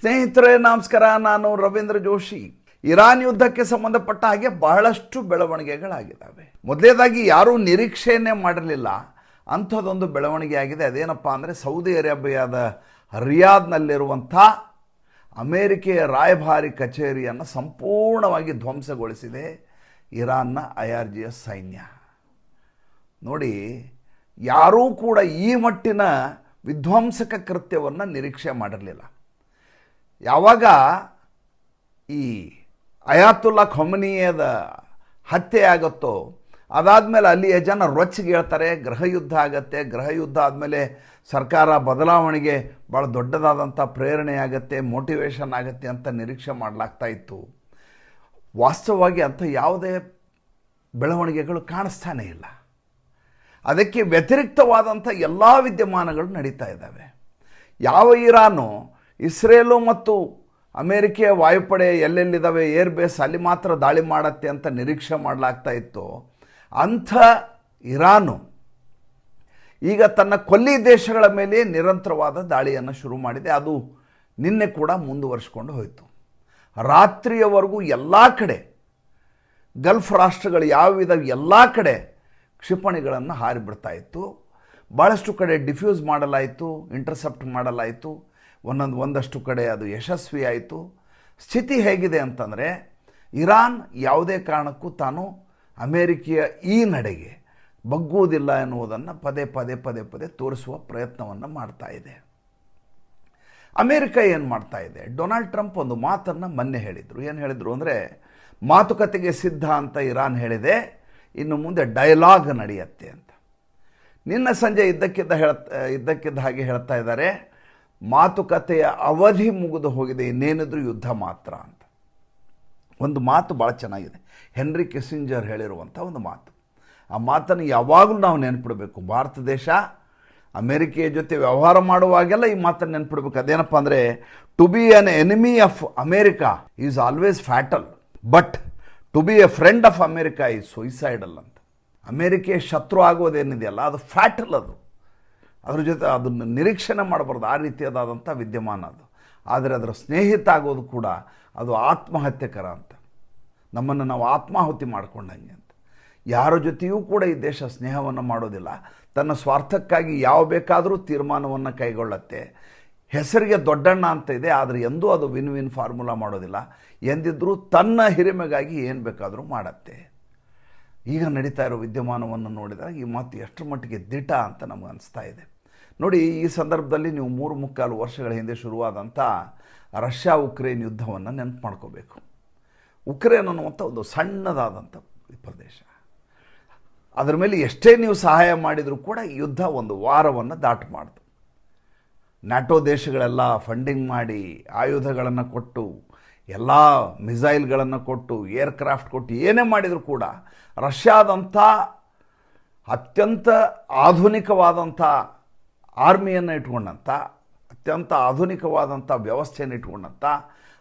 ಸ್ನೇಹಿತರೆ ನಮಸ್ಕಾರ, ನಾನು ರವೀಂದ್ರ ಜೋಶಿ. ಇರಾನ್ ಯುದ್ಧಕ್ಕೆ ಸಂಬಂಧಪಟ್ಟ ಹಾಗೆ ಬಹಳಷ್ಟು ಬೆಳವಣಿಗೆಗಳಾಗಿದ್ದಾವೆ. ಮೊದಲನೇದಾಗಿ ಯಾರೂ ನಿರೀಕ್ಷೆಯನ್ನೇ ಮಾಡಿರಲಿಲ್ಲ ಅಂಥದ್ದೊಂದು ಬೆಳವಣಿಗೆ ಆಗಿದೆ. ಅದೇನಪ್ಪ ಅಂದರೆ ಸೌದಿ ಅರೇಬಿಯಾದ ರಿಯಾದ್ನಲ್ಲಿರುವಂಥ ಅಮೇರಿಕೆಯ ರಾಯಭಾರಿ ಕಚೇರಿಯನ್ನು ಸಂಪೂರ್ಣವಾಗಿ ಧ್ವಂಸಗೊಳಿಸಿದೆ ಇರಾನ್ನ IRGS ಸೈನ್ಯ. ನೋಡಿ, ಯಾರೂ ಕೂಡ ಈ ಮಟ್ಟಿನ ವಿಧ್ವಂಸಕ ಕೃತ್ಯವನ್ನು ನಿರೀಕ್ಷೆ ಮಾಡಿರಲಿಲ್ಲ. ಯಾವಾಗ ಈ ಅಯಾತುಲ್ಲಾ ಖೊಮನಿಯದ ಹತ್ಯೆ ಆಗುತ್ತೋ ಅದಾದಮೇಲೆ ಅಲ್ಲಿಯ ಜನ ರೊಚ್ಚಿಗೆ ಹೇಳ್ತಾರೆ, ಗೃಹಯುದ್ಧ ಆಗತ್ತೆ, ಗೃಹಯುದ್ಧ ಆದಮೇಲೆ ಸರ್ಕಾರ ಬದಲಾವಣೆಗೆ ಭಾಳ ದೊಡ್ಡದಾದಂಥ ಪ್ರೇರಣೆ ಆಗುತ್ತೆ, ಮೋಟಿವೇಶನ್ ಆಗುತ್ತೆ ಅಂತ ನಿರೀಕ್ಷೆ ಮಾಡಲಾಗ್ತಾ ಇತ್ತು. ವಾಸ್ತವವಾಗಿ ಅಂಥ ಯಾವುದೇ ಬೆಳವಣಿಗೆಗಳು ಕಾಣಿಸ್ತಾನೇ ಇಲ್ಲ. ಅದಕ್ಕೆ ವ್ಯತಿರಿಕ್ತವಾದಂಥ ಎಲ್ಲ ವಿದ್ಯಮಾನಗಳು ನಡೀತಾ ಇದ್ದಾವೆ. ಯಾವ ಇರಾನು ಇಸ್ರೇಲು ಮತ್ತು ಅಮೇರಿಕೆಯ ವಾಯುಪಡೆ ಎಲ್ಲೆಲ್ಲಿದ್ದಾವೆ ಏರ್ ಬೇಸ್ ಅಲ್ಲಿ ಮಾತ್ರ ದಾಳಿ ಮಾಡತ್ತೆ ಅಂತ ನಿರೀಕ್ಷೆ ಮಾಡಲಾಗ್ತಾ ಇತ್ತು, ಅಂಥ ಇರಾನು ಈಗ ತನ್ನ ಕೊಲ್ಲಿ ದೇಶಗಳ ಮೇಲೆ ನಿರಂತರವಾದ ದಾಳಿಯನ್ನು ಶುರು ಮಾಡಿದೆ. ಅದು ನಿನ್ನೆ ಕೂಡ ಮುಂದುವರಿಸ್ಕೊಂಡು ಹೋಯಿತು. ರಾತ್ರಿಯವರೆಗೂ ಎಲ್ಲ ಕಡೆ ಗಲ್ಫ್ ರಾಷ್ಟ್ರಗಳು ಯಾವಿದಾವೆ ಎಲ್ಲ ಕಡೆ ಕ್ಷಿಪಣಿಗಳನ್ನು ಹಾರಿಬಿಡ್ತಾ ಇತ್ತು. ಭಾಳಷ್ಟು ಕಡೆ ಡಿಫ್ಯೂಸ್ ಮಾಡಲಾಯಿತು, ಇಂಟರ್ಸೆಪ್ಟ್ ಮಾಡಲಾಯಿತು. ಒಂದಷ್ಟು ಕಡೆ ಅದು ಯಶಸ್ವಿ ಆಯಿತು. ಸ್ಥಿತಿ ಹೇಗಿದೆ ಅಂತಂದರೆ, ಇರಾನ್ ಯಾವುದೇ ಕಾರಣಕ್ಕೂ ತಾನು ಅಮೇರಿಕೆಯ ಈ ನಡೆಗೆ ಬಗ್ಗುವುದಿಲ್ಲ ಎನ್ನುವುದನ್ನು ಪದೇ ಪದೇ ಪದೇ ಪದೇ ತೋರಿಸುವ ಪ್ರಯತ್ನವನ್ನು ಮಾಡ್ತಾ ಇದೆ. ಅಮೇರಿಕ ಏನು ಮಾಡ್ತಾ ಇದೆ? ಡೊನಾಲ್ಡ್ ಟ್ರಂಪ್ ಒಂದು ಮಾತನ್ನು ಮೊನ್ನೆ ಹೇಳಿದರು. ಏನು ಹೇಳಿದರು ಅಂದರೆ, ಮಾತುಕತೆಗೆ ಸಿದ್ಧ ಅಂತ ಇರಾನ್ ಹೇಳಿದೆ, ಇನ್ನು ಮುಂದೆ ಡೈಲಾಗ್ ನಡೆಯುತ್ತೆ ಅಂತ. ನಿನ್ನೆ ಸಂಜೆ ಇದ್ದಕ್ಕಿದ್ದ ಹಾಗೆ ಹೇಳ್ತಾ ಇದ್ದಾರೆ, ಮಾತುಕತೆಯ ಅವಧಿ ಮುಗಿದು ಹೋಗಿದೆ, ಇನ್ನೇನಿದ್ರು ಯುದ್ಧ ಮಾತ್ರ ಅಂತ. ಒಂದು ಮಾತು ಭಾಳ ಚೆನ್ನಾಗಿದೆ, ಹೆನ್ರಿ ಕಿಸ್ಸಿಂಜರ್ ಹೇಳಿರುವಂಥ ಒಂದು ಮಾತು. ಆ ಮಾತನ್ನು ಯಾವಾಗಲೂ ನಾವು ನೆನ್ಪಿಡಬೇಕು. ಭಾರತ ದೇಶ ಅಮೇರಿಕೆಯ ಜೊತೆ ವ್ಯವಹಾರ ಮಾಡುವಾಗೆಲ್ಲ ಈ ಮಾತನ್ನು ನೆನ್ಪಿಡಬೇಕು. ಅದೇನಪ್ಪ ಅಂದರೆ, to be an enemy of America is always fatal, but to be a friend of America is suicidal ಅಂತ. ಅಮೇರಿಕೆಯ ಶತ್ರು ಆಗೋದೇನಿದೆಯಲ್ಲ ಅದು ಫ್ಯಾಟಲ್, ಅದ್ರ ಜೊತೆ ಅದನ್ನು ನಿರೀಕ್ಷಣೆ ಮಾಡಬಾರ್ದು, ಆ ರೀತಿಯಾದಂಥ ವಿದ್ಯಮಾನ ಅದು. ಆದರೆ ಅದರ ಸ್ನೇಹಿತ ಆಗೋದು ಕೂಡ ಅದು ಆತ್ಮಹತ್ಯಕರ ಅಂತ. ನಮ್ಮನ್ನು ನಾವು ಆತ್ಮಾಹುತಿ ಮಾಡ್ಕೊಂಡಂಗೆ ಅಂತ. ಯಾರ ಜೊತೆಯೂ ಕೂಡ ಈ ದೇಶ ಸ್ನೇಹವನ್ನು ಮಾಡೋದಿಲ್ಲ. ತನ್ನ ಸ್ವಾರ್ಥಕ್ಕಾಗಿ ಯಾವ ಬೇಕಾದರೂ ತೀರ್ಮಾನವನ್ನು ಕೈಗೊಳ್ಳುತ್ತೆ. ಹೆಸರಿಗೆ ದೊಡ್ಡಣ್ಣ ಅಂತ ಇದೆ, ಆದರೆ ಎಂದೂ ಅದು ವಿನ್ ವಿನ್ ಫಾರ್ಮುಲಾ ಮಾಡೋದಿಲ್ಲ. ಎಂದಿದ್ರೂ ತನ್ನ ಹಿರಿಮೆಗಾಗಿ ಏನು ಬೇಕಾದರೂ ಮಾಡತ್ತೆ. ಈಗ ನಡೀತಾ ಇರೋ ವಿದ್ಯಮಾನವನ್ನು ನೋಡಿದಾಗ ಈ ಮಾತು ಎಷ್ಟರ ಮಟ್ಟಿಗೆ ದಿಟ ಅಂತ ನಮಗೆ ಅನಿಸ್ತಾ ಇದೆ. ನೋಡಿ, ಈ ಸಂದರ್ಭದಲ್ಲಿ ನೀವು 3-3.25 ವರ್ಷಗಳ ಹಿಂದೆ ಶುರುವಾದಂಥ ರಷ್ಯಾ ಉಕ್ರೇನ್ ಯುದ್ಧವನ್ನು ನೆನಪು ಮಾಡ್ಕೋಬೇಕು. ಉಕ್ರೇನ್ ಅನ್ನುವಂಥ ಒಂದು ಸಣ್ಣದಾದಂಥ ಪ್ರದೇಶ, ಅದರ ಮೇಲೆ ಎಷ್ಟೇ ನೀವು ಸಹಾಯ ಮಾಡಿದರೂ ಕೂಡ ಯುದ್ಧ ಒಂದು ವಾರವನ್ನು ದಾಟಬಾರ್ದು. ನ್ಯಾಟೋ ದೇಶಗಳೆಲ್ಲ ಫಂಡಿಂಗ್ ಮಾಡಿ ಆಯುಧಗಳನ್ನು ಕೊಟ್ಟು, ಎಲ್ಲ ಮಿಸೈಲ್ಗಳನ್ನು ಕೊಟ್ಟು, ಏರ್ಕ್ರಾಫ್ಟ್ ಕೊಟ್ಟು ಏನೇ ಮಾಡಿದರೂ ಕೂಡ ರಷ್ಯಾದಂಥ ಅತ್ಯಂತ ಆಧುನಿಕವಾದಂಥ ಆರ್ಮಿಯನ್ನು ಇಟ್ಕೊಂಡಂಥ, ಅತ್ಯಂತ ಆಧುನಿಕವಾದಂಥ ವ್ಯವಸ್ಥೆಯನ್ನು ಇಟ್ಕೊಂಡಂಥ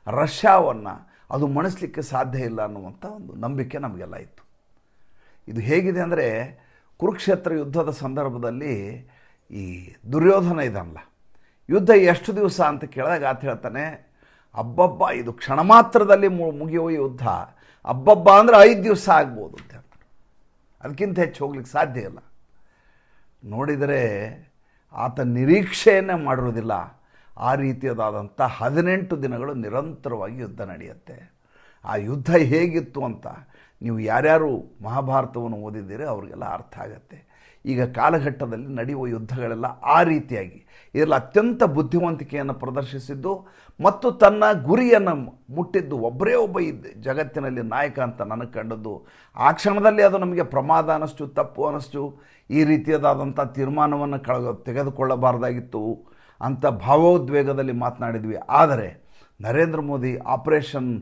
ರಷ್ಯಾವನ್ನು ಅದು ಮಣಿಸ್ಲಿಕ್ಕೆ ಸಾಧ್ಯ ಇಲ್ಲ ಅನ್ನುವಂಥ ಒಂದು ನಂಬಿಕೆ ನಮಗೆಲ್ಲ ಇತ್ತು. ಇದು ಹೇಗಿದೆ ಅಂದರೆ, ಕುರುಕ್ಷೇತ್ರ ಯುದ್ಧದ ಸಂದರ್ಭದಲ್ಲಿ ಈ ದುರ್ಯೋಧನ ಇದನ್ನಲ್ಲ, ಯುದ್ಧ ಎಷ್ಟು ದಿವಸ ಅಂತ ಕೇಳಿದಾಗ ಆತ ಹೇಳ್ತಾನೆ, ಅಬ್ಬಬ್ಬ ಇದು ಕ್ಷಣ ಮಾತ್ರದಲ್ಲಿ ಮುಗಿಯುವ ಯುದ್ಧ, ಅಬ್ಬಬ್ಬ ಅಂದರೆ 5 ದಿವಸ ಆಗ್ಬೋದು ಅಂತ ಹೇಳ್ತಾರೆ. ಅದಕ್ಕಿಂತ ಹೆಚ್ಚು ಹೋಗ್ಲಿಕ್ಕೆ ಸಾಧ್ಯ ಇಲ್ಲ. ನೋಡಿದರೆ ಆತ ನಿರೀಕ್ಷೆಯನ್ನೇ ಮಾಡಿರೋದಿಲ್ಲ. ಆ ರೀತಿಯಾದಂಥ 18 ದಿನಗಳು ನಿರಂತರವಾಗಿ ಯುದ್ಧ ನಡೆಯುತ್ತೆ. ಆ ಯುದ್ಧ ಹೇಗಿತ್ತು ಅಂತ ನೀವು ಯಾರ್ಯಾರು ಮಹಾಭಾರತವನ್ನು ಓದಿದ್ದೀರಿ ಅವರಿಗೆಲ್ಲ ಅರ್ಥ ಆಗುತ್ತೆ. ಈಗ ಕಾಲಘಟ್ಟದಲ್ಲಿ ನಡೆಯುವ ಯುದ್ಧಗಳೆಲ್ಲ ಆ ರೀತಿಯಾಗಿ ಇದರಲ್ಲಿ ಅತ್ಯಂತ ಬುದ್ಧಿವಂತಿಕೆಯನ್ನು ಪ್ರದರ್ಶಿಸಿದ್ದು ಮತ್ತು ತನ್ನ ಗುರಿಯನ್ನು ಮುಟ್ಟಿದ್ದು ಒಬ್ಬರೇ ಒಬ್ಬ ಜಗತ್ತಿನಲ್ಲಿ ನಾಯಕ ಅಂತ ನನಗೆ ಕಂಡದ್ದು. ಆ ಕ್ಷಣದಲ್ಲಿ ಅದು ನಮಗೆ ಪ್ರಮಾದ ಅನ್ನಿಸ್ತು, ತಪ್ಪು ಅನ್ನಿಸ್ತು, ಈ ರೀತಿಯಾದಂಥ ತೀರ್ಮಾನವನ್ನು ತೆಗೆದುಕೊಳ್ಳಬಾರ್ದಾಗಿತ್ತು ಅಂತ ಭಾವೋದ್ವೇಗದಲ್ಲಿ ಮಾತನಾಡಿದ್ವಿ. ಆದರೆ ನರೇಂದ್ರ ಮೋದಿ ಆಪರೇಷನ್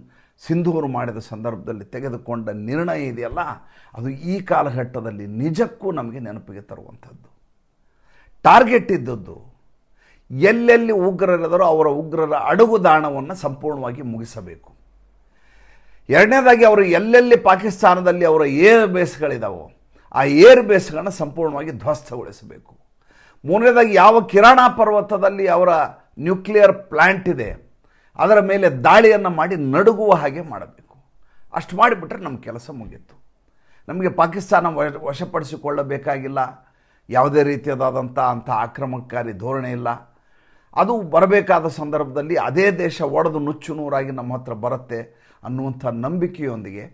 ಸಿಂಧೂರು ಮಾಡಿದ ಸಂದರ್ಭದಲ್ಲಿ ತೆಗೆದುಕೊಂಡ ನಿರ್ಣಯ ಇದೆಯಲ್ಲ, ಅದು ಈ ಕಾಲಘಟ್ಟದಲ್ಲಿ ನಿಜಕ್ಕೂ ನಮಗೆ ನೆನಪಿಗೆ ತರುವಂಥದ್ದು. ಟಾರ್ಗೆಟ್ ಇದ್ದದ್ದು ಎಲ್ಲೆಲ್ಲಿ ಉಗ್ರರಿದ್ದಾರೋ ಅವರ ಉಗ್ರರ ಅಡಗುದಾಣವನ್ನು ಸಂಪೂರ್ಣವಾಗಿ ಮುಗಿಸಬೇಕು. ಎರಡನೇದಾಗಿ ಅವರು ಎಲ್ಲೆಲ್ಲಿ ಪಾಕಿಸ್ತಾನದಲ್ಲಿ ಅವರ ಏರ್ ಬೇಸ್ಗಳಿದ್ದಾವೋ ಆ ಏರ್ ಬೇಸ್ಗಳನ್ನು ಸಂಪೂರ್ಣವಾಗಿ ಧ್ವಂಸಗೊಳಿಸಬೇಕು. ಮೂರನೇದಾಗಿ ಯಾವ ಕಿರಾಣ ಪರ್ವತದಲ್ಲಿ ಅವರ ನ್ಯೂಕ್ಲಿಯರ್ ಪ್ಲ್ಯಾಂಟ್ ಇದೆ ಅದರ ಮೇಲೆ ದಾಳಿಯನ್ನು ಮಾಡಿ ನಡುಗುವ ಹಾಗೆ ಮಾಡಬೇಕು. ಅಷ್ಟು ಮಾಡಿಬಿಟ್ರೆ ನಮ್ಮ ಕೆಲಸ ಮುಗೀತು. ನಮಗೆ ಪಾಕಿಸ್ತಾನ ವಶಪಡಿಸಿಕೊಳ್ಳಬೇಕಾಗಿಲ್ಲ, ಯಾವುದೇ ರೀತಿಯಾದಂಥ ಆಕ್ರಮಣಕಾರಿ ಧೋರಣೆ ಇಲ್ಲ. ಅದು ಬರಬೇಕಾದ ಸಂದರ್ಭದಲ್ಲಿ ಅದೇ ದೇಶ ಒಡೆದು ನುಚ್ಚು ನೂರಾಗಿ ನಮ್ಮ ಹತ್ರ ಬರುತ್ತೆ ಅನ್ನುವಂಥ ನಂಬಿಕೆಯೊಂದಿಗೆ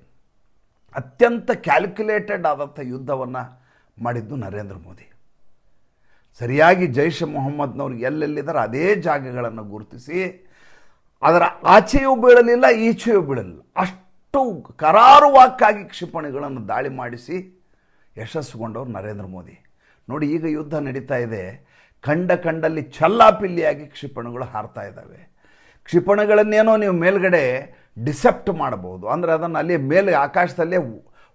ಅತ್ಯಂತ ಕ್ಯಾಲ್ಕುಲೇಟೆಡ್ ಆದಂಥ ಯುದ್ಧವನ್ನು ಮಾಡಿದ್ದು ನರೇಂದ್ರ ಮೋದಿ. ಸರಿಯಾಗಿ ಜೈಷ್ ಎ ಮೊಹಮ್ಮದ್ನವ್ರಿಗೆ ಎಲ್ಲೆಲ್ಲಿದ್ದಾರೆ ಅದೇ ಜಾಗಗಳನ್ನು ಗುರುತಿಸಿ ಅದರ ಆಚೆಯೂ ಬೀಳಲಿಲ್ಲ, ಈಚೆಯೂ ಬೀಳಲಿಲ್ಲ, ಅಷ್ಟು ಕರಾರುವಾಕ್ಕಾಗಿ ಕ್ಷಿಪಣಿಗಳನ್ನು ದಾಳಿ ಮಾಡಿಸಿ ಯಶಸ್ಸುಗೊಂಡವರು ನರೇಂದ್ರ ಮೋದಿ. ನೋಡಿ, ಈಗ ಯುದ್ಧ ನಡೀತಾ ಇದೆ, ಕಂಡಲ್ಲಿ ಚಲ್ಲಾಪಿಲ್ಲಿಯಾಗಿ ಕ್ಷಿಪಣಿಗಳು ಹಾರ್ತಾ ಇದ್ದಾವೆ. ಕ್ಷಿಪಣಿಗಳನ್ನೇನೋ ನೀವು ಮೇಲ್ಗಡೆ ಡಿಸೆಪ್ಟ್ ಮಾಡಬಹುದು, ಅಂದರೆ ಅದನ್ನು ಅಲ್ಲಿ ಮೇಲೆ ಆಕಾಶದಲ್ಲೇ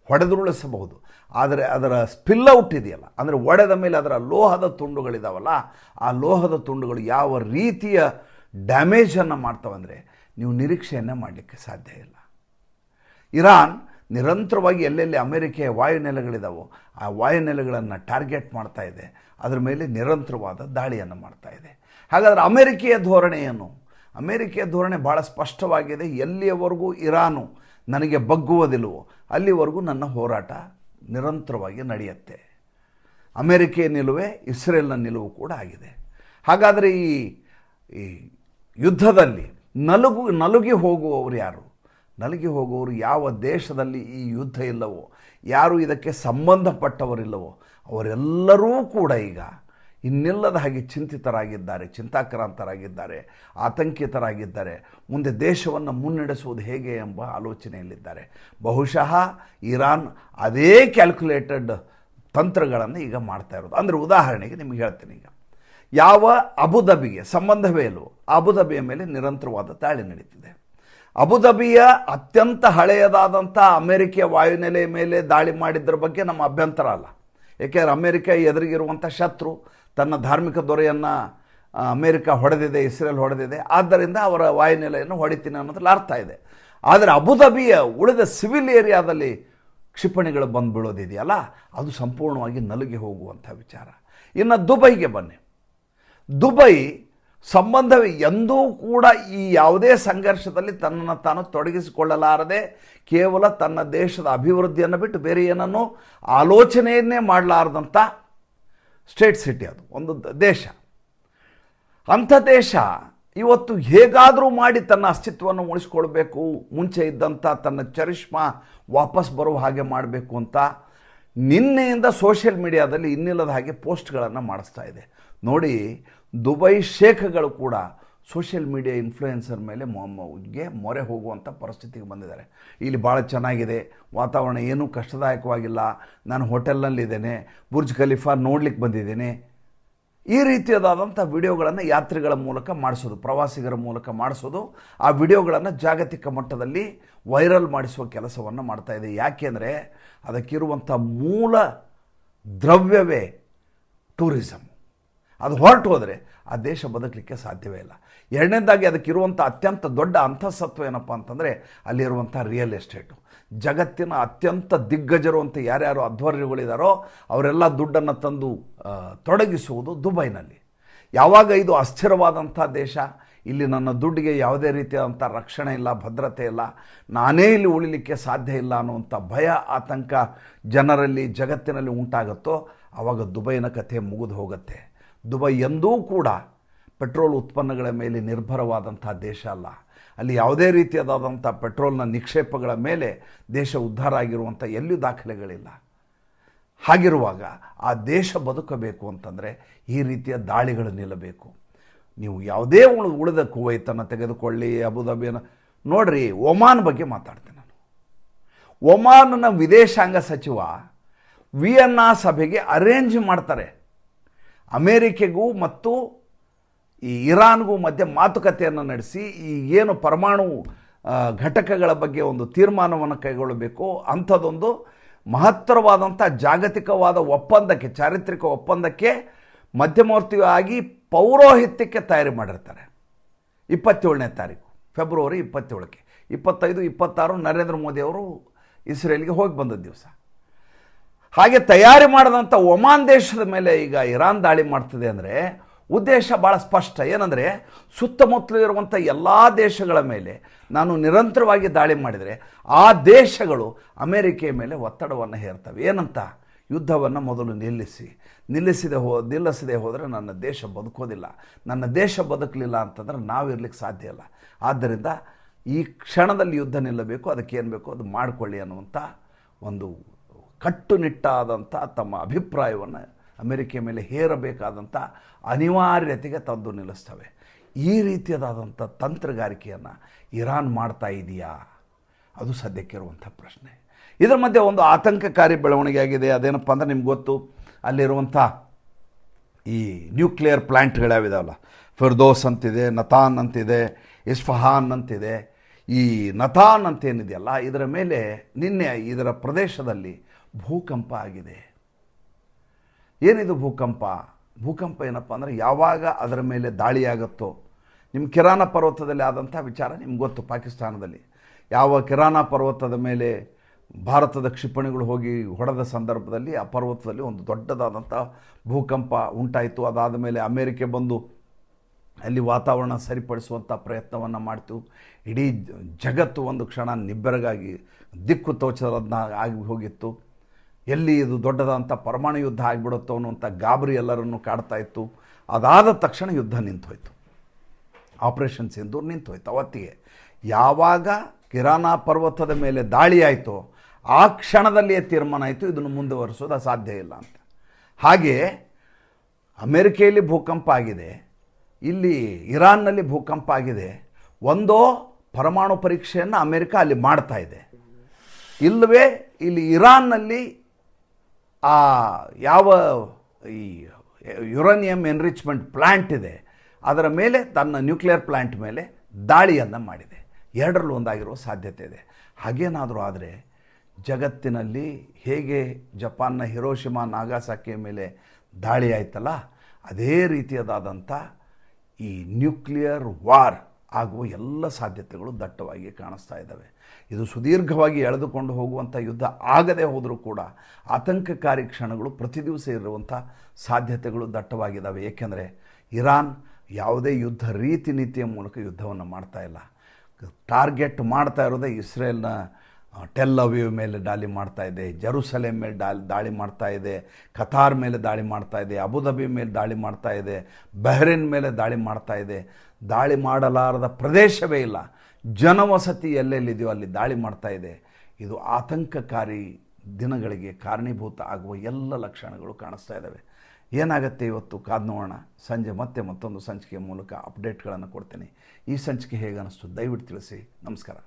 ಹೊಡೆದುರುಳಿಸಬಹುದು. ಆದರೆ ಅದರ ಸ್ಪಿಲ್ ಔಟ್ ಇದೆಯಲ್ಲ, ಅಂದರೆ ಒಡೆದ ಮೇಲೆ ಅದರ ಲೋಹದ ತುಂಡುಗಳಿದಾವಲ್ಲ, ಆ ಲೋಹದ ತುಂಡುಗಳು ಯಾವ ರೀತಿಯ ಡ್ಯಾಮೇಜನ್ನು ಮಾಡ್ತವಂದರೆ ನೀವು ನಿರೀಕ್ಷೆಯನ್ನು ಮಾಡಲಿಕ್ಕೆ ಸಾಧ್ಯ ಇಲ್ಲ. ಇರಾನ್ ನಿರಂತರವಾಗಿ ಎಲ್ಲೆಲ್ಲಿ ಅಮೆರಿಕೆಯ ವಾಯುನೆಲೆಗಳಿದಾವೋ ಆ ವಾಯುನೆಲೆಗಳನ್ನು ಟಾರ್ಗೆಟ್ ಮಾಡ್ತಾ ಇದೆ, ಅದರ ಮೇಲೆ ನಿರಂತರವಾದ ದಾಳಿಯನ್ನು ಮಾಡ್ತಾ ಇದೆ. ಹಾಗಾದರೆ ಅಮೆರಿಕೆಯ ಧೋರಣೆ ಏನು? ಅಮೆರಿಕೆಯ ಧೋರಣೆ ಭಾಳ ಸ್ಪಷ್ಟವಾಗಿದೆ. ಎಲ್ಲಿಯವರೆಗೂ ಇರಾನು ನನಗೆ ಬಗ್ಗುವುದಿಲ್ಲವೋ ಅಲ್ಲಿವರೆಗೂ ನನ್ನ ಹೋರಾಟ ನಿರಂತರವಾಗಿ ನಡೆಯುತ್ತೆ. ಅಮೆರಿಕೆಯ ನಿಲುವೆ ಇಸ್ರೇಲ್ನ ನಿಲುವು ಕೂಡ ಆಗಿದೆ. ಹಾಗಾದರೆ ಈ ಯುದ್ಧದಲ್ಲಿ ನಲುಗಿ ಹೋಗುವವರು ಯಾರು? ನಲುಗಿ ಹೋಗುವವರು ಯಾವ ದೇಶದಲ್ಲಿ ಈ ಯುದ್ಧ ಇಲ್ಲವೋ, ಯಾರು ಇದಕ್ಕೆ ಸಂಬಂಧಪಟ್ಟವರಿಲ್ಲವೋ ಅವರೆಲ್ಲರೂ ಕೂಡ ಈಗ ಇನ್ನಿಲ್ಲದ ಹಾಗೆ ಚಿಂತಿತರಾಗಿದ್ದಾರೆ, ಚಿಂತಾಕ್ರಾಂತರಾಗಿದ್ದಾರೆ, ಆತಂಕಿತರಾಗಿದ್ದಾರೆ. ಮುಂದೆ ದೇಶವನ್ನು ಮುನ್ನಡೆಸುವುದು ಹೇಗೆ ಎಂಬ ಆಲೋಚನೆಯಲ್ಲಿದ್ದಾರೆ. ಬಹುಶಃ ಇರಾನ್ ಅದೇ ಕ್ಯಾಲ್ಕುಲೇಟೆಡ್ ತಂತ್ರಗಳನ್ನು ಈಗ ಮಾಡ್ತಾ ಇರೋದು. ಅಂದರೆ ಉದಾಹರಣೆಗೆ ನಿಮಗೆ ಹೇಳ್ತೀನಿ, ಈಗ ಯಾವ ಅಬುಧಾಬಿಗೆ ಸಂಬಂಧವೇ ಇಲ್ಲವೋ ಅಬುಧಾಬಿಯ ಮೇಲೆ ನಿರಂತರವಾದ ದಾಳಿ ನಡೀತಿದೆ. ಅಬುಧಾಬಿಯ ಅತ್ಯಂತ ಹಳೆಯದಾದಂಥ ಅಮೆರಿಕೆಯ ವಾಯುನೆಲೆಯ ಮೇಲೆ ದಾಳಿ ಮಾಡಿದ್ರ ಬಗ್ಗೆ ನಮ್ಮ ಅಭ್ಯಂತರ ಅಲ್ಲ. ಏಕೆಂದರೆ ಅಮೆರಿಕ ಎದುರಿಗಿರುವಂಥ ಶತ್ರು, ತನ್ನ ಧಾರ್ಮಿಕ ದೊರೆಯನ್ನು ಅಮೆರಿಕ ಹೊಡೆದಿದೆ, ಇಸ್ರೇಲ್ ಹೊಡೆದಿದೆ, ಆದ್ದರಿಂದ ಅವರ ವಾಯುನೆಲೆಯನ್ನು ಹೊಡಿತೀನಿ ಅನ್ನೋದ್ರಲ್ಲಿ ಅರ್ಥ ಇದೆ. ಆದರೆ ಅಬುಧಾಬಿಯ ಉಳಿದ ಸಿವಿಲ್ ಏರಿಯಾದಲ್ಲಿ ಕ್ಷಿಪಣಿಗಳು ಬಂದು ಬೀಳೋದಿದೆಯಲ್ಲ, ಅದು ಸಂಪೂರ್ಣವಾಗಿ ನಲುಗಿ ಹೋಗುವಂಥ ವಿಚಾರ. ಇನ್ನು ದುಬೈಗೆ ಬನ್ನಿ. ದುಬೈ ಸಂಬಂಧವೇ ಎಂದೂ ಕೂಡ ಈ ಯಾವುದೇ ಸಂಘರ್ಷದಲ್ಲಿ ತನ್ನನ್ನು ತಾನು ತೊಡಗಿಸಿಕೊಳ್ಳಲಾರದೆ ಕೇವಲ ತನ್ನ ದೇಶದ ಅಭಿವೃದ್ಧಿಯನ್ನು ಬಿಟ್ಟು ಬೇರೆ ಏನನ್ನೂ ಆಲೋಚನೆಯನ್ನೇ ಮಾಡಲಾರದಂಥ ಸ್ಟೇಟ್ ಸಿಟಿ, ಅದು ಒಂದು ದೇಶ. ಅಂಥ ದೇಶ ಇವತ್ತು ಹೇಗಾದರೂ ಮಾಡಿ ತನ್ನ ಅಸ್ತಿತ್ವವನ್ನು ಉಳಿಸ್ಕೊಳ್ಬೇಕು, ಮುಂಚೆ ಇದ್ದಂಥ ತನ್ನ ಚರಿಷ್ಮಾ ವಾಪಸ್ ಬರುವ ಹಾಗೆ ಮಾಡಬೇಕು ಅಂತ ನಿನ್ನೆಯಿಂದ ಸೋಷಿಯಲ್ ಮೀಡಿಯಾದಲ್ಲಿ ಇನ್ನಿಲ್ಲದ ಹಾಗೆ ಪೋಸ್ಟ್ಗಳನ್ನು ಮಾಡಿಸ್ತಾ ಇದೆ. ನೋಡಿ, ದುಬೈ ಶೇಖ್ಗಳು ಕೂಡ ಸೋಷಿಯಲ್ ಮೀಡಿಯಾ ಇನ್ಫ್ಲೂಯೆನ್ಸರ್ ಮೇಲೆ ಮೊರೆ ಹೋಗುವಂಥ ಪರಿಸ್ಥಿತಿಗೆ ಬಂದಿದ್ದಾರೆ. ಇಲ್ಲಿ ಭಾಳ ಚೆನ್ನಾಗಿದೆ, ವಾತಾವರಣ ಏನೂ ಕಷ್ಟದಾಯಕವಾಗಿಲ್ಲ, ನಾನು ಹೋಟೆಲ್ನಲ್ಲಿದ್ದೇನೆ, ಬುರ್ಜ್ ಖಲೀಫಾ ನೋಡ್ಲಿಕ್ಕೆ ಬಂದಿದ್ದೇನೆ, ಈ ರೀತಿಯಾದಂಥ ವಿಡಿಯೋಗಳನ್ನು ಯಾತ್ರಿಗಳ ಮೂಲಕ ಮಾಡಿಸೋದು, ಪ್ರವಾಸಿಗರ ಮೂಲಕ ಮಾಡಿಸೋದು, ಆ ವಿಡಿಯೋಗಳನ್ನು ಜಾಗತಿಕ ಮಟ್ಟದಲ್ಲಿ ವೈರಲ್ ಮಾಡಿಸುವ ಕೆಲಸವನ್ನು ಮಾಡ್ತಾ ಇದೆ. ಯಾಕೆಂದರೆ ಅದಕ್ಕಿರುವಂಥ ಮೂಲ ದ್ರವ್ಯವೇ ಟೂರಿಸಮ್. ಅದು ಹೊರಟು ಹೋದರೆ ಆ ದೇಶ ಬದುಕಲಿಕ್ಕೆ ಸಾಧ್ಯವೇ ಇಲ್ಲ. ಎರಡನೇದಾಗಿ ಅದಕ್ಕಿರುವಂಥ ಅತ್ಯಂತ ದೊಡ್ಡ ಅಂತಃಸತ್ವ ಏನಪ್ಪ ಅಂತಂದರೆ ಅಲ್ಲಿರುವಂಥ ರಿಯಲ್ ಎಸ್ಟೇಟು. ಜಗತ್ತಿನ ಅತ್ಯಂತ ದಿಗ್ಗಜರು ಅಂತ ಯಾರ್ಯಾರು ಅಧ್ವರ್ಯಗಳಿದ್ದಾರೋ ಅವರೆಲ್ಲ ದುಡ್ಡನ್ನು ತಂದು ತೊಡಗಿಸುವುದು ದುಬೈನಲ್ಲಿ. ಯಾವಾಗ ಇದು ಅಸ್ಥಿರವಾದಂಥ ದೇಶ, ಇಲ್ಲಿ ನನ್ನ ದುಡ್ಡಿಗೆ ಯಾವುದೇ ರೀತಿಯಾದಂಥ ರಕ್ಷಣೆ ಇಲ್ಲ, ಭದ್ರತೆ ಇಲ್ಲ, ನಾನೇ ಇಲ್ಲಿ ಉಳಿಲಿಕ್ಕೆ ಸಾಧ್ಯ ಇಲ್ಲ ಅನ್ನುವಂಥ ಭಯ, ಆತಂಕ ಜನರಲ್ಲಿ, ಜಗತ್ತಿನಲ್ಲಿ ಉಂಟಾಗುತ್ತೋ ಆವಾಗ ದುಬೈನ ಕಥೆ ಮುಗಿದು ಹೋಗುತ್ತೆ. ದುಬೈ ಎಂದೂ ಕೂಡ ಪೆಟ್ರೋಲ್ ಉತ್ಪನ್ನಗಳ ಮೇಲೆ ನಿರ್ಭರವಾದಂಥ ದೇಶ ಅಲ್ಲ. ಅಲ್ಲಿ ಯಾವುದೇ ರೀತಿಯಾದಂಥ ಪೆಟ್ರೋಲ್ನ ನಿಕ್ಷೇಪಗಳ ಮೇಲೆ ದೇಶ ಉದ್ಧಾರ ಆಗಿರುವಂಥ ಎಲ್ಲಿಯೂ ದಾಖಲೆಗಳಿಲ್ಲ. ಹಾಗಿರುವಾಗ ಆ ದೇಶ ಬದುಕಬೇಕು ಅಂತಂದರೆ ಈ ರೀತಿಯ ದಾಳಿಗಳು ನಿಲ್ಲಬೇಕು. ನೀವು ಯಾವುದೇ ಉಳಿದ ಕುವೈತನ್ನು ತೆಗೆದುಕೊಳ್ಳಿ, ಅಬುಧಾಬಿಯನ್ನು ನೋಡ್ರಿ. ಒಮಾನ್ ಬಗ್ಗೆ ಮಾತಾಡ್ತೇನೆ ನಾನು. ಒಮಾನ್ನ ವಿದೇಶಾಂಗ ಸಚಿವ ವಿಯೆನ್ನಾ ಸಭೆಗೆ ಅರೇಂಜ್ ಮಾಡ್ತಾರೆ. ಅಮೇರಿಕೆಗೂ ಮತ್ತು ಈ ಇರಾನ್ಗೂ ಮಧ್ಯೆ ಮಾತುಕತೆಯನ್ನು ನಡೆಸಿ ಈ ಏನು ಪರಮಾಣು ಘಟಕಗಳ ಬಗ್ಗೆ ಒಂದು ತೀರ್ಮಾನವನ್ನು ಕೈಗೊಳ್ಳಬೇಕು ಅಂಥದ್ದೊಂದು ಮಹತ್ತರವಾದಂಥ ಜಾಗತಿಕವಾದ ಒಪ್ಪಂದಕ್ಕೆ, ಚಾರಿತ್ರಿಕ ಒಪ್ಪಂದಕ್ಕೆ ಮಧ್ಯವರ್ತಿಯಾಗಿ ಪೌರೋಹಿತ್ಯಕ್ಕೆ ತಯಾರಿ ಮಾಡಿರ್ತಾರೆ. 27ನೇ ತಾರೀಕು ಫೆಬ್ರವರಿ 27ಕ್ಕೆ, 25, 26 ನರೇಂದ್ರ ಮೋದಿ ಅವರು ಇಸ್ರೇಲ್ಗೆ ಹೋಗಿ ಬಂದ ದಿವಸ. ಹಾಗೆ ತಯಾರಿ ಮಾಡಿದಂಥ ಒಮಾನ್ ದೇಶದ ಮೇಲೆ ಈಗ ಇರಾನ್ ದಾಳಿ ಮಾಡ್ತದೆ ಅಂದರೆ ಉದ್ದೇಶ ಭಾಳ ಸ್ಪಷ್ಟ. ಏನಂದರೆ ಸುತ್ತಮುತ್ತಲು ಇರುವಂಥ ಎಲ್ಲ ದೇಶಗಳ ಮೇಲೆ ನಾನು ನಿರಂತರವಾಗಿ ದಾಳಿ ಮಾಡಿದರೆ ಆ ದೇಶಗಳು ಅಮೇರಿಕೆಯ ಮೇಲೆ ಒತ್ತಡವನ್ನು ಹೇರ್ತವೆ. ಏನಂತ? ಯುದ್ಧವನ್ನು ಮೊದಲು ನಿಲ್ಲಿಸದೆ ಹೋದರೆ ನನ್ನ ದೇಶ ಬದುಕೋದಿಲ್ಲ. ನನ್ನ ದೇಶ ಬದುಕಲಿಲ್ಲ ಅಂತಂದ್ರೆ ನಾವಿರ್ಲಿಕ್ಕೆ ಸಾಧ್ಯ ಇಲ್ಲ. ಆದ್ದರಿಂದ ಈ ಕ್ಷಣದಲ್ಲಿ ಯುದ್ಧ ನಿಲ್ಲಬೇಕು, ಅದಕ್ಕೆ ಏನು ಬೇಕೋ ಅದು ಮಾಡಿಕೊಳ್ಳಿ ಅನ್ನುವಂಥ ಒಂದು ಕಟ್ಟುನಿಟ್ಟಾದಂಥ ತಮ್ಮ ಅಭಿಪ್ರಾಯವನ್ನು ಅಮೆರಿಕೆಯ ಮೇಲೆ ಹೇರಬೇಕಾದಂಥ ಅನಿವಾರ್ಯತೆಗೆ ತಂದು ನಿಲ್ಲಿಸ್ತವೆ. ಈ ರೀತಿಯಾದಂಥ ತಂತ್ರಗಾರಿಕೆಯನ್ನು ಇರಾನ್ ಮಾಡ್ತಾ ಇದೆಯಾ? ಅದು ಸದ್ಯಕ್ಕಿರುವಂಥ ಪ್ರಶ್ನೆ. ಇದರ ಮಧ್ಯೆ ಒಂದು ಆತಂಕಕಾರಿ ಬೆಳವಣಿಗೆ ಆಗಿದೆ. ಅದೇನಪ್ಪ ಅಂದರೆ ನಿಮ್ಗೆ ಗೊತ್ತು, ಅಲ್ಲಿರುವಂಥ ಈ ನ್ಯೂಕ್ಲಿಯರ್ ಪ್ಲ್ಯಾಂಟ್ಗಳಾವಿದಾವಲ್ಲ, ಫಿರ್ದೋಸ್ ಅಂತಿದೆ, ನತಾನ್ ಅಂತಿದೆ, ಇಸ್ಫಹಾನ್ ಅಂತಿದೆ. ಈ ನತಾನ್ ಅಂತೇನಿದೆಯಲ್ಲ, ಇದರ ಮೇಲೆ ನಿನ್ನೆ ಇದರ ಪ್ರದೇಶದಲ್ಲಿ ಭೂಕಂಪ ಆಗಿದೆ. ಏನಿದು ಭೂಕಂಪ? ಭೂಕಂಪ ಏನಪ್ಪ ಅಂದರೆ ಯಾವಾಗ ಅದರ ಮೇಲೆ ದಾಳಿಯಾಗುತ್ತೋ, ನಿಮ್ಮ ಕಿರಾನ ಪರ್ವತದಲ್ಲಿ ಆದಂಥ ವಿಚಾರ ನಿಮ್ಗೆ ಗೊತ್ತು. ಪಾಕಿಸ್ತಾನದಲ್ಲಿ ಯಾವ ಕಿರಾನ ಪರ್ವತದ ಮೇಲೆ ಭಾರತದ ಕ್ಷಿಪಣಿಗಳು ಹೋಗಿ ಹೊಡೆದ ಸಂದರ್ಭದಲ್ಲಿ ಆ ಪರ್ವತದಲ್ಲಿ ಒಂದು ದೊಡ್ಡದಾದಂಥ ಭೂಕಂಪ ಉಂಟಾಯಿತು. ಅದಾದ ಮೇಲೆ ಅಮೇರಿಕೆ ಬಂದು ಅಲ್ಲಿ ವಾತಾವರಣ ಸರಿಪಡಿಸುವಂಥ ಪ್ರಯತ್ನವನ್ನು ಮಾಡ್ತು. ಇಡೀ ಜಗತ್ತು ಒಂದು ಕ್ಷಣ ನಿಬ್ಬೆರಗಾಗಿ ದಿಕ್ಕು ತೋಚದನ್ನ ಆಗಿ ಹೋಗಿತ್ತು. ಎಲ್ಲಿ ಇದು ದೊಡ್ಡದಾದಂಥ ಪರಮಾಣು ಯುದ್ಧ ಆಗಿಬಿಡುತ್ತೋ ಅನ್ನುವಂಥ ಗಾಬರಿ ಎಲ್ಲರನ್ನು ಕಾಡ್ತಾ ಇತ್ತು. ಅದಾದ ತಕ್ಷಣ ಯುದ್ಧ ನಿಂತೋಯ್ತು, ಆಪರೇಷನ್ ಸಿಂಧೂರ್ ನಿಂತೋಯ್ತು. ಅವತ್ತಿಗೆ ಯಾವಾಗ ಕಿರಾನ ಪರ್ವತದ ಮೇಲೆ ದಾಳಿ ಆಯಿತೋ ಆ ಕ್ಷಣದಲ್ಲಿಯೇ ತೀರ್ಮಾನ ಆಯಿತು, ಇದನ್ನು ಮುಂದುವರಿಸೋದು ಸಾಧ್ಯ ಇಲ್ಲ ಅಂತ. ಹಾಗೆ ಅಮೇರಿಕೆಯಲ್ಲಿ ಭೂಕಂಪ ಆಗಿದೆ, ಇಲ್ಲಿ ಇರಾನ್ನಲ್ಲಿ ಭೂಕಂಪ ಆಗಿದೆ. ಒಂದೋ ಪರಮಾಣು ಪರೀಕ್ಷೆಯನ್ನು ಅಮೇರಿಕ ಅಲ್ಲಿ ಮಾಡ್ತಾ ಇದೆ, ಇಲ್ಲವೇ ಇಲ್ಲಿ ಇರಾನ್ನಲ್ಲಿ ಯಾವ ಈ ಯುರೇನಿಯಂ ಎನ್ರಿಚ್ಮೆಂಟ್ ಪ್ಲ್ಯಾಂಟ್ ಇದೆ ಅದರ ಮೇಲೆ, ತನ್ನ ನ್ಯೂಕ್ಲಿಯರ್ ಪ್ಲ್ಯಾಂಟ್ ಮೇಲೆ ದಾಳಿಯನ್ನು ಮಾಡಿದೆ. ಎರಡರಲ್ಲೂ ಒಂದಾಗಿರುವ ಸಾಧ್ಯತೆ ಇದೆ. ಹಾಗೇನಾದರೂ ಆದರೆ ಜಗತ್ತಿನಲ್ಲಿ ಹೇಗೆ ಜಪಾನ್ನ ಹಿರೋಶಿಮಾ ನಾಗಾಸಾಕಿಯ ಮೇಲೆ ದಾಳಿ ಆಯ್ತಲ್ಲ, ಅದೇ ರೀತಿಯಾದಂಥ ಈ ನ್ಯೂಕ್ಲಿಯರ್ ವಾರ್ ಆಗುವ ಎಲ್ಲ ಸಾಧ್ಯತೆಗಳು ದಟ್ಟವಾಗಿ ಕಾಣಿಸ್ತಾ ಇದ್ದಾವೆ. ಇದು ಸುದೀರ್ಘವಾಗಿ ಎಳೆದುಕೊಂಡು ಹೋಗುವಂಥ ಯುದ್ಧ ಆಗದೇ ಹೋದರೂ ಕೂಡ ಆತಂಕಕಾರಿ ಕ್ಷಣಗಳು ಪ್ರತಿ ದಿವಸ ಇರುವಂಥ ಸಾಧ್ಯತೆಗಳು ದಟ್ಟವಾಗಿದ್ದಾವೆ. ಏಕೆಂದರೆ ಇರಾನ್ ಯಾವುದೇ ಯುದ್ಧ ರೀತಿ ನೀತಿಯ ಮೂಲಕ ಯುದ್ಧವನ್ನು ಮಾಡ್ತಾ ಇಲ್ಲ. ಟಾರ್ಗೆಟ್ ಮಾಡ್ತಾ ಇರೋದೇ ಇಸ್ರೇಲ್ನ ಟೆಲ್ ಅವೀವ್ ಮೇಲೆ ದಾಳಿ ಮಾಡ್ತಾ ಇದೆ, ಜೆರುಸಲೇಮ್ ಮೇಲೆ ದಾಳಿ ಮಾಡ್ತಾ ಇದೆ, ಕತಾರ್ ಮೇಲೆ ದಾಳಿ ಮಾಡ್ತಾ ಇದೆ, ಅಬುಧಾಬಿ ಮೇಲೆ ದಾಳಿ ಮಾಡ್ತಾ ಇದೆ, ಬಹ್ರೇನ್ ಮೇಲೆ ದಾಳಿ ಮಾಡ್ತಾ ಇದೆ. ದಾಳಿ ಮಾಡಲಾರದ ಪ್ರದೇಶವೇ ಇಲ್ಲ. ಜನವಸತಿ ಎಲ್ಲೆಲ್ಲಿದೆಯೋ ಅಲ್ಲಿ ದಾಳಿ ಮಾಡ್ತಾ ಇದೆ. ಇದು ಆತಂಕಕಾರಿ ದಿನಗಳಿಗೆ ಕಾರಣೀಭೂತ ಆಗುವ ಎಲ್ಲ ಲಕ್ಷಣಗಳು ಕಾಣಿಸ್ತಾ ಇದ್ದಾವೆ. ಏನಾಗುತ್ತೆ ಇವತ್ತು ಕಾದು ನೋಡೋಣ. ಸಂಜೆ ಮತ್ತೆ ಮತ್ತೊಂದು ಸಂಚಿಕೆಯ ಮೂಲಕ ಅಪ್ಡೇಟ್ಗಳನ್ನು ಕೊಡ್ತೀನಿ. ಈ ಸಂಚಿಕೆ ಹೇಗೆ ಅನ್ನಿಸ್ತು ದಯವಿಟ್ಟು ತಿಳಿಸಿ. ನಮಸ್ಕಾರ.